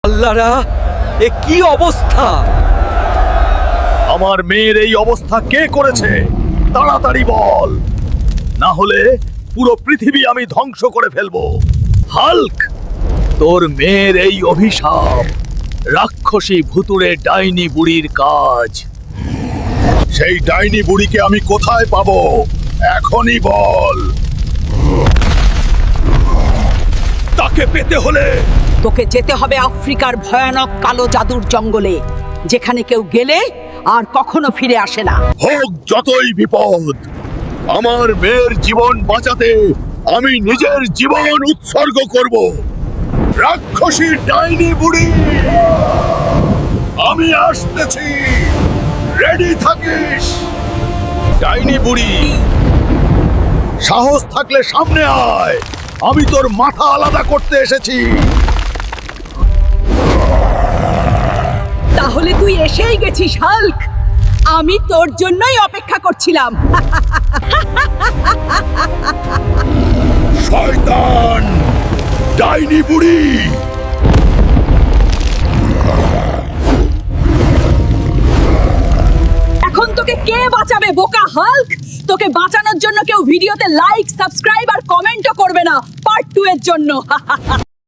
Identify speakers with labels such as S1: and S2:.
S1: আল্লাহরা, এ কি অবস্থা!
S2: আমার মেয়ের এই অবস্থা কে করেছে? তাড়াতাড়ি বল, না হলে পুরো পৃথিবী আমি ধ্বংস করে ফেলবো। হাল্ক, তোর মেয়ের এই অভিশাপ রাক্ষসী ভুতুড়ে ডাইনি বুড়ির কাজ। সেই ডাইনি বুড়িকে আমি কোথায় পাবো? এখনই বল। তাকে পেতে হলে
S3: তোকে যেতে হবে আফ্রিকার ভয়ানক কালো জাদুর জঙ্গলে, যেখানে কেউ গেলে আর কখনো ফিরে আসে না।
S2: হোক যতই বিপদ, আমার মেয়ের জীবন বাঁচাতে আমি নিজের জীবন উৎসর্গ করব। রাক্ষসী ডাইনি বুড়ি, আমি আসতেছি, রেডি থাকিস। ডাইনি বুড়ি, সাহস থাকলে সামনে আয়, আমি তোর মাথা আলাদা করতে এসেছি।
S3: তাহলে তুই এসেই গেছিস হাল্ক, আমি তোর জন্যই অপেক্ষা করছিলাম।
S2: শয়তান ডাইনি বুড়ি,
S3: এখন তোকে কে বাঁচাবে বোকা হাল্ক? তোকে বাঁচানোর জন্য কেউ ভিডিওতে লাইক, সাবস্ক্রাইব আর কমেন্টও করবে না পার্ট 2 এর জন্য।